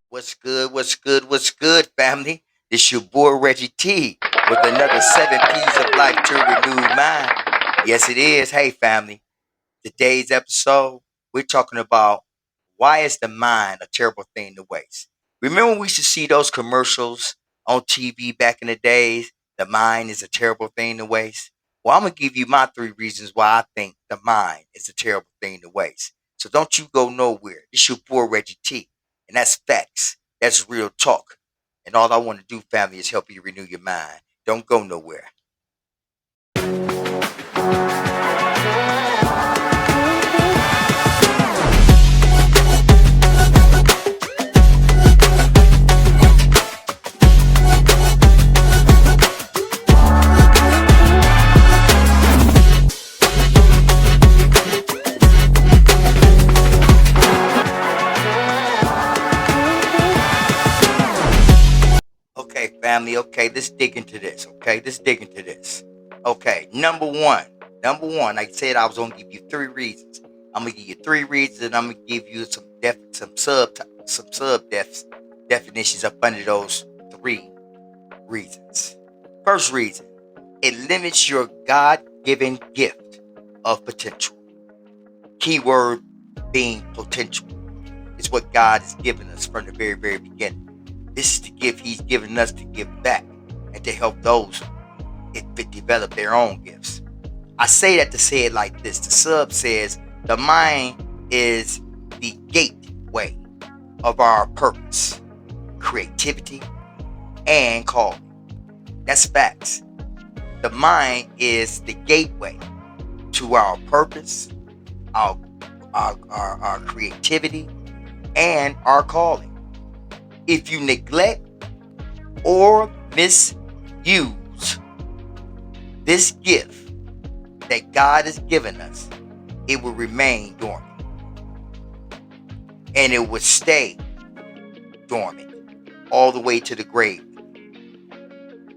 What's good? What's good? What's good, family? This your boy Reggie T with another 7 P's of life to renew mind. Yes, it is. Hey, family. Today's episode, we're talking about why is the mind a terrible thing to waste. Remember, we used to see those commercials on TV back in the days. The mind is a terrible thing to waste. Well, I'm gonna give you my 3 reasons why I think the mind is a terrible thing to waste. So don't you go nowhere. It's your boy Reggie T, and that's facts. That's real talk. And all I want to do, family, is help you renew your mind. Don't go nowhere. Okay, family. Okay, let's dig into this. Okay, let's dig into this. Okay, number one. Number one, like I said, I was gonna give you 3 reasons. I'm gonna give you 3 reasons, and I'm gonna give you some definitions up under those 3 reasons. First reason, it limits your God-given gift of potential. Keyword being potential. It's what God has given us from the very, very beginning. This is the gift He's given us to give back and to help those that develop their own gifts. I say that to say it like this. The sub says the mind is the gateway of our purpose, creativity, and calling. That's facts. The mind is the gateway to our purpose, our our creativity, and our calling. If you neglect or misuse this gift that God has given us, it will remain dormant. And it will stay dormant all the way to the grave.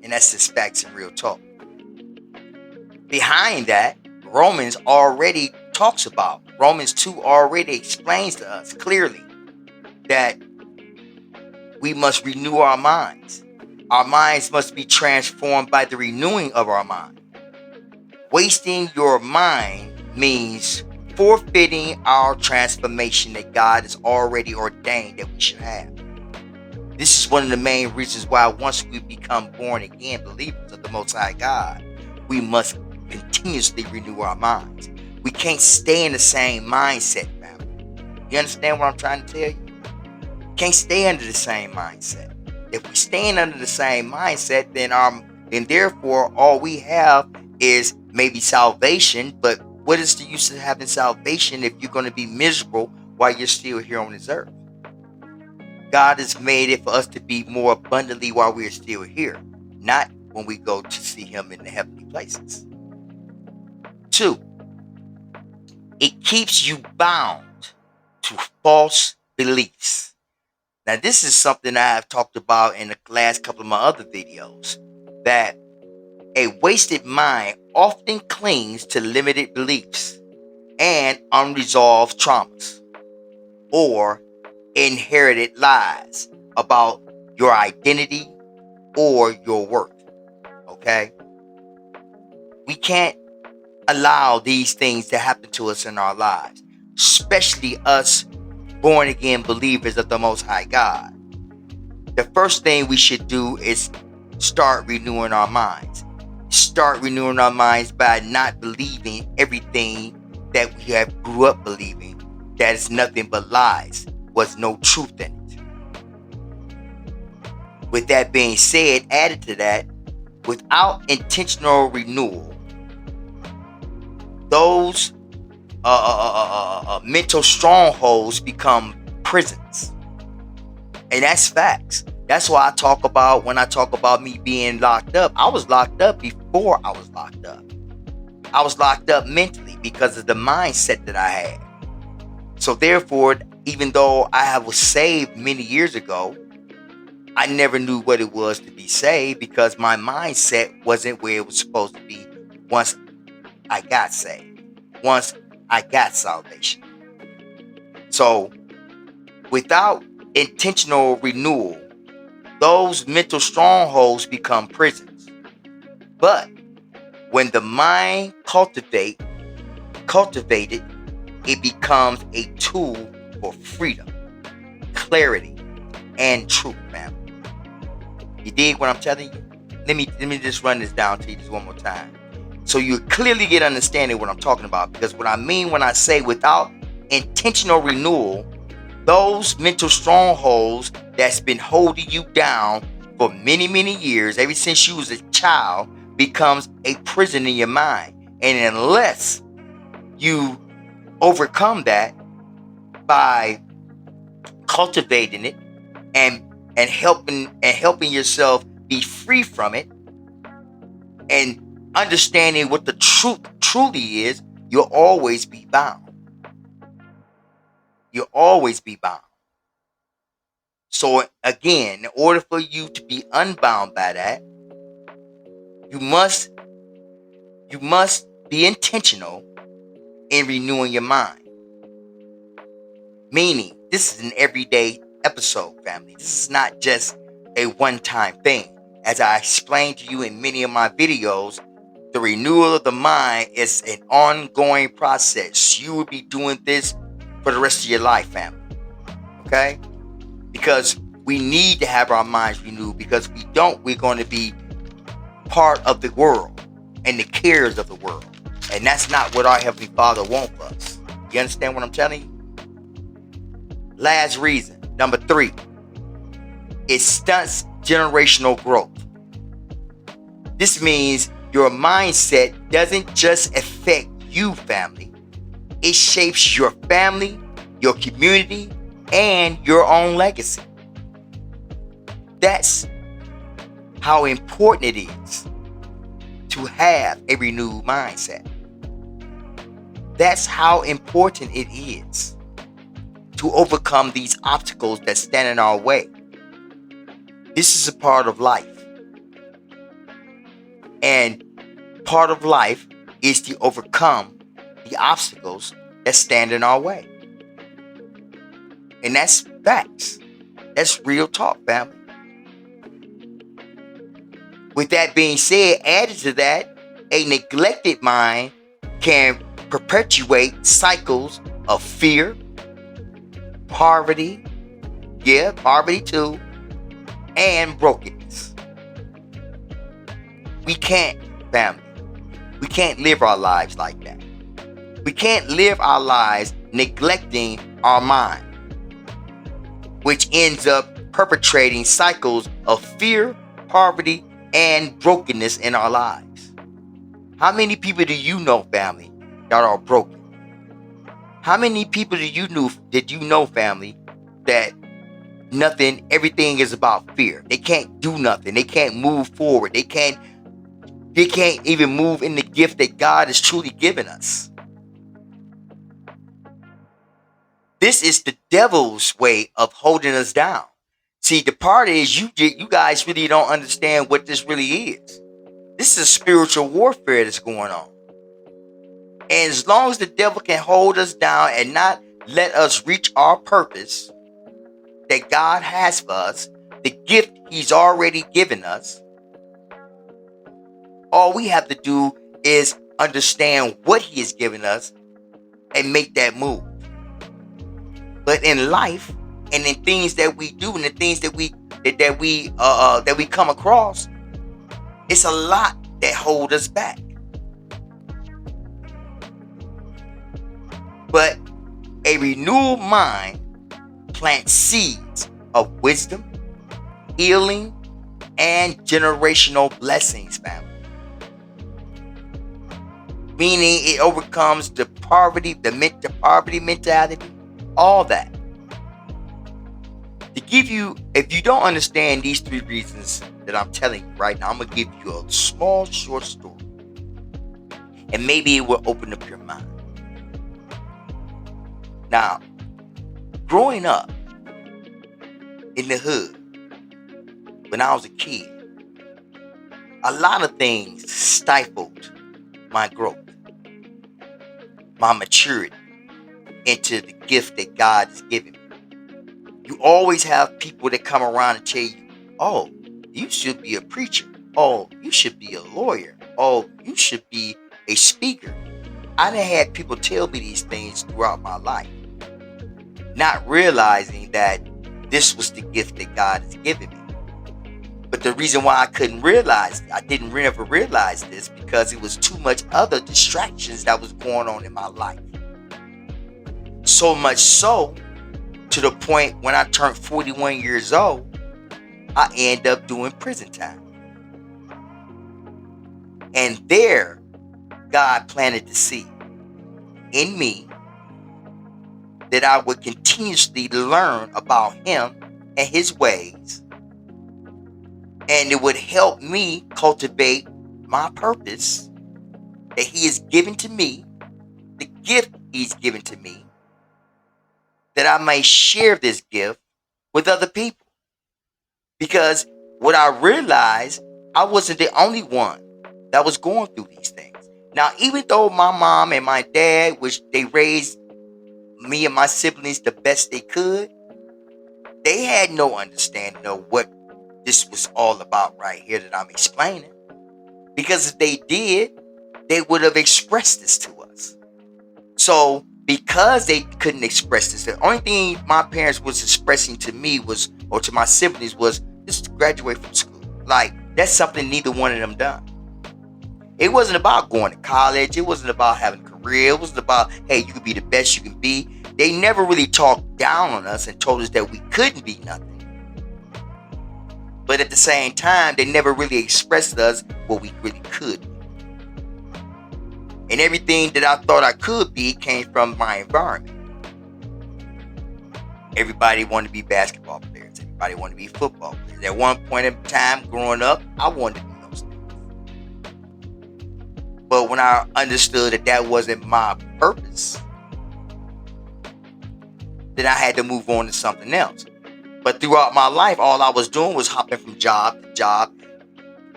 And that's just facts and real talk. Behind that, Romans already talks about. Romans 2 already explains to us clearly that we must renew our minds. Our minds must be transformed by the renewing of our mind. Wasting your mind means forfeiting our transformation that God has already ordained that we should have. This is one of the main reasons why once we become born again believers of the Most High God, we must continuously renew our minds. We can't stay in the same mindset, family. You understand what I'm trying to tell you? Can't stay under the same mindset. If we stand under the same mindset, then therefore all we have is maybe salvation. But what is the use of having salvation if you're going to be miserable while you're still here on this earth? God has made it for us to be more abundantly while we're still here, not when we go to see Him in the heavenly places. 2, it keeps you bound to false beliefs. Now, this is something I have talked about in the last couple of my other videos, that a wasted mind often clings to limited beliefs and unresolved traumas or inherited lies about your identity or your worth. Okay? We can't allow these things to happen to us in our lives, especially us born again believers of the Most High God. The first thing we should do is start renewing our minds. Start renewing our minds by not believing everything that we have grew up believing, that is nothing but lies, was no truth in it. With that being said, added to that, without intentional renewal, those mental strongholds become prisons. And that's facts. That's why when I talk about me being locked up, I was locked up before I was locked up. I was locked up mentally because of the mindset that I had. So therefore, even though I was saved many years ago, I never knew what it was to be saved because my mindset wasn't where it was supposed to be once I got saved, once I got salvation. So without intentional renewal, those mental strongholds become prisons. But when the mind cultivated, it becomes a tool for freedom, clarity, and truth, man. You dig what I'm telling you? Let me just run this down to you just one more time. So you clearly get understanding what I'm talking about. Because what I mean when I say without intentional renewal, those mental strongholds that's been holding you down for many, many years, ever since you was a child, becomes a prison in your mind. And unless you overcome that by cultivating it and helping yourself be free from it and understanding what the truth truly is, you'll always be bound. You'll always be bound. So again, in order for you to be unbound by that, you must be intentional in renewing your mind. Meaning, this is an everyday episode, family. This is not just a one-time thing. As I explained to you in many of my videos, the renewal of the mind is an ongoing process. You will be doing this for the rest of your life, family. Okay? Because we need to have our minds renewed, because if we don't, we're going to be part of the world and the cares of the world. And that's not what our Heavenly Father wants for us. You understand what I'm telling you? Last reason, number 3, it stunts generational growth. This means your mindset doesn't just affect you, family. It shapes your family, your community, and your own legacy. That's how important it is to have a renewed mindset. That's how important it is to overcome these obstacles that stand in our way. This is a part of life. And part of life is to overcome the obstacles that stand in our way. And that's facts. That's real talk, family. With that being said, added to that, a neglected mind can perpetuate cycles of fear, poverty, poverty too, and brokenness. We can't, family. We can't live our lives like that. We can't live our lives neglecting our mind, which ends up perpetrating cycles of fear, poverty, and brokenness in our lives. How many people do you know, family, that are broken? How many people did you know, family, that everything is about fear? They can't do nothing. They can't move forward. They can't even move in the gift that God has truly given us. This is the devil's way of holding us down. See, the part is you guys really don't understand what this really is. This is spiritual warfare that's going on. And as long as the devil can hold us down and not let us reach our purpose that God has for us, the gift he's already given us, all we have to do is understand what he has given us and make that move. But in life and in things that we do and the things that we come across, it's a lot that hold us back. But a renewed mind plants seeds of wisdom, healing, and generational blessings, family. Meaning it overcomes the poverty mentality, all that. To give you, if you don't understand these 3 reasons that I'm telling you right now, I'm going to give you a small, short story. And maybe it will open up your mind. Now, growing up in the hood, when I was a kid, a lot of things stifled my growth, my maturity. into the gift that God has given me. You always have people that come around and tell you, oh, you should be a preacher. Oh, you should be a lawyer. Oh, you should be a speaker. I done had people tell me these things throughout my life, not realizing that this was the gift that God has given me. But the reason why I didn't ever realize this, because it was too much other distractions that was going on in my life. So much so, to the point when I turned 41 years old, I end up doing prison time. And there, God planted the seed in me that I would continuously learn about Him and His ways. And it would help me cultivate my purpose that He has given to me, the gift He's given to me, that I may share this gift with other people. Because what I realized, I wasn't the only one that was going through these things. Now, even though my mom and my dad, which they raised me and my siblings the best they could, they had no understanding of what this was all about right here that I'm explaining. Because if they did, they would have expressed this to us. So because they couldn't express this, the only thing my parents was expressing to me was, or to my siblings, was just graduate from school. Like, that's something neither one of them done. It wasn't about going to college. It wasn't about having a career. It wasn't about, hey, you can be the best you can be. They never really talked down on us and told us that we couldn't be nothing. But at the same time, they never really expressed to us what we really could be. And everything that I thought I could be came from my environment. Everybody wanted to be basketball players. Everybody wanted to be football players. At one point in time growing up, I wanted to be those things. But when I understood that that wasn't my purpose, then I had to move on to something else. But throughout my life, all I was doing was hopping from job to job,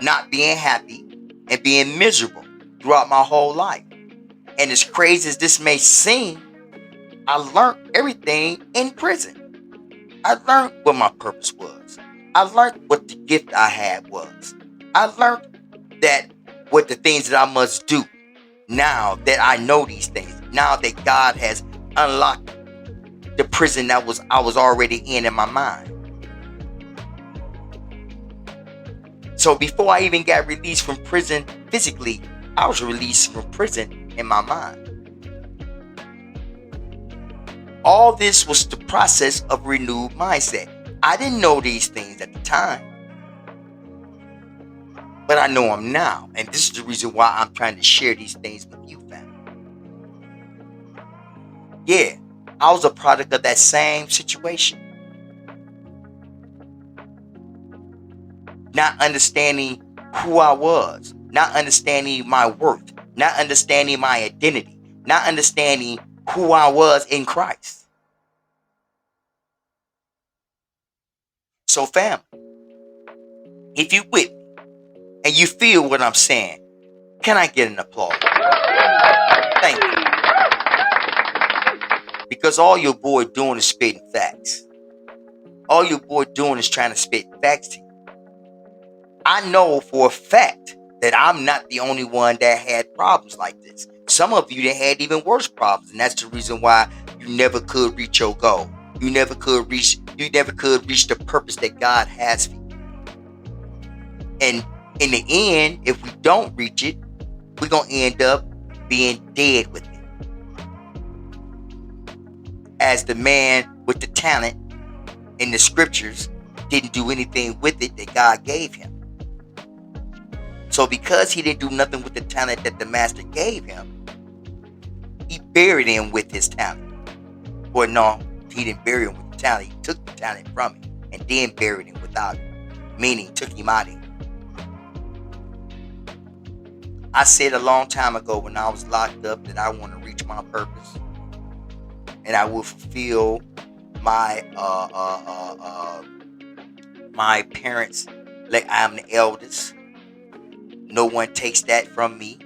not being happy and being miserable throughout my whole life. And as crazy as this may seem, I learned everything in prison. I learned what my purpose was. I learned what the gift I had was. I learned that what the things that I must do now that I know these things, now that God has unlocked the prison that I was already in my mind. So before I even got released from prison physically, I was released from prison in my mind. All this was the process of renewed mindset. I didn't know these things at the time, but I know them now. And this is the reason why I'm trying to share these things with you, family. Yeah, I was a product of that same situation. Not understanding who I was, not understanding my worth, not understanding my identity, not understanding who I was in Christ. So, family, if you with me and you feel what I'm saying, can I get an applause? Thank you. Because all your boy doing is spitting facts. All your boy doing is trying to spit facts to you. I know for a fact that I'm not the only one that had problems like this. Some of you that had even worse problems, and that's the reason why you never could reach your goal. You never could reach the purpose that God has for you. And in the end, if we don't reach it, we're going to end up being dead with it. As the man with the talent in the scriptures didn't do anything with it that God gave him. So because he didn't do nothing with the talent that the master gave him, he buried him with his talent. Or no, he didn't bury him with the talent. He took the talent from him and then buried him without it. Meaning took him out of him. I said a long time ago when I was locked up that I want to reach my purpose. And I will fulfill my my parents. Like, I'm the eldest. No one takes that from me.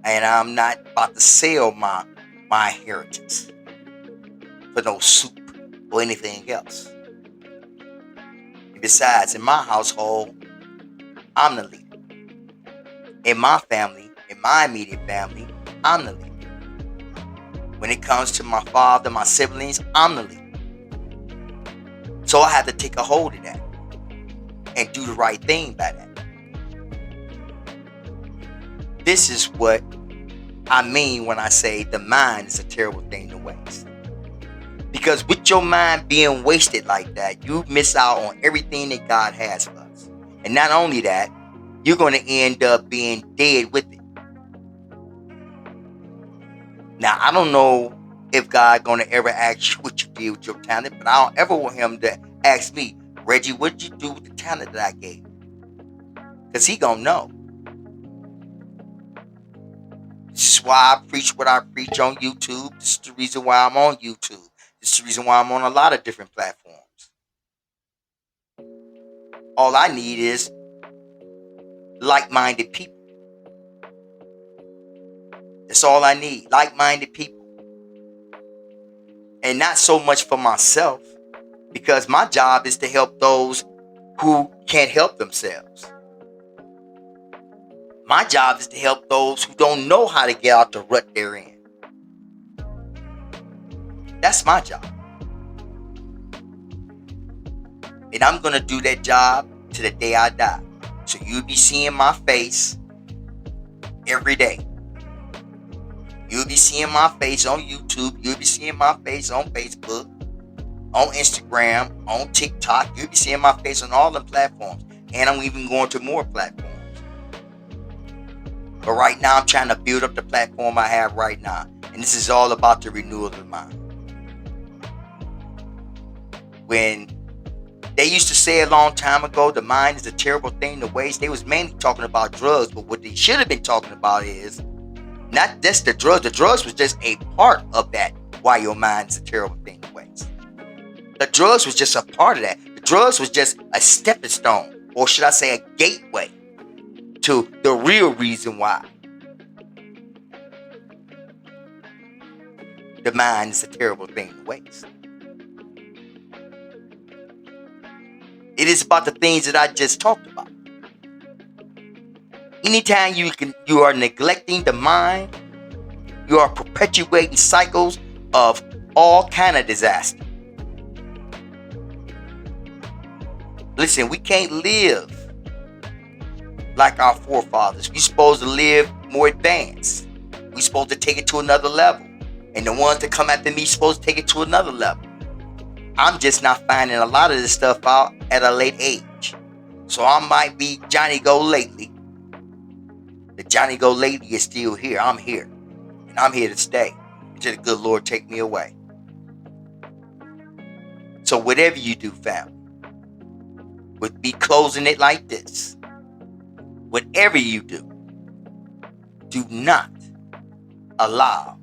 And I'm not about to sell my inheritance. for no soup or anything else. And besides, in my household, I'm the leader. In my family, in my immediate family, I'm the leader. When it comes to my father, my siblings, I'm the leader. So I have to take a hold of that and do the right thing by that. This is what I mean when I say the mind is a terrible thing to waste. Because with your mind being wasted like that, you miss out on everything that God has for us. And not only that, you're going to end up being dead with it. Now, I don't know if God going to ever ask you what you did with your talent, but I don't ever want him to ask me, Reggie, what did you do with the talent that I gave you? Because he going to know. This is why I preach what I preach on YouTube. This is the reason why I'm on YouTube. This is the reason why I'm on a lot of different platforms. All I need is like-minded people. That's all I need. Like-minded people. And not so much for myself, because my job is to help those who can't help themselves. My job is to help those who don't know how to get out the rut they're in. That's my job. And I'm going to do that job to the day I die. So you'll be seeing my face every day. You'll be seeing my face on YouTube. You'll be seeing my face on Facebook, on Instagram, on TikTok. You'll be seeing my face on all the platforms. And I'm even going to more platforms. But right now, I'm trying to build up the platform I have right now. And this is all about the renewal of the mind. When they used to say a long time ago, the mind is a terrible thing to waste, they was mainly talking about drugs. But what they should have been talking about is not just the drugs. The drugs was just a part of that, why your mind is a terrible thing to waste. The drugs was just a part of that. The drugs was just a stepping stone, or should I say a gateway to the real reason why the mind is a terrible thing to waste. It is about the things that I just talked about. Anytime you are neglecting the mind, you are perpetuating cycles of all kind of disaster. Listen, we can't live like our forefathers. We're supposed to live more advanced. We're supposed to take it to another level. And the ones that come after me supposed to take it to another level. I'm just not finding a lot of this stuff out at a late age. So I might be Johnny Go Lately. The Johnny Go Lately is still here. I'm here. And I'm here to stay until the good Lord take me away. So whatever you do, family, with me closing it like this, whatever you do not allow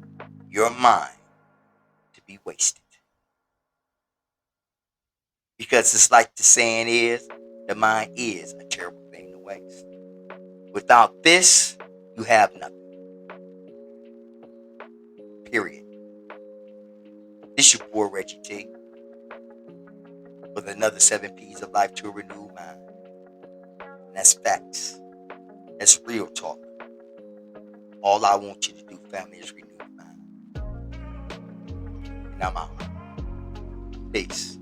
your mind to be wasted. Because it's like the saying is, the mind is a terrible thing to waste. Without this, you have nothing. Period. This your boy Reggie T. With another 7 P's of life to a renewed mind. And that's facts. That's real talk. All I want you to do, family, is renew your mind. And I'm out. Peace.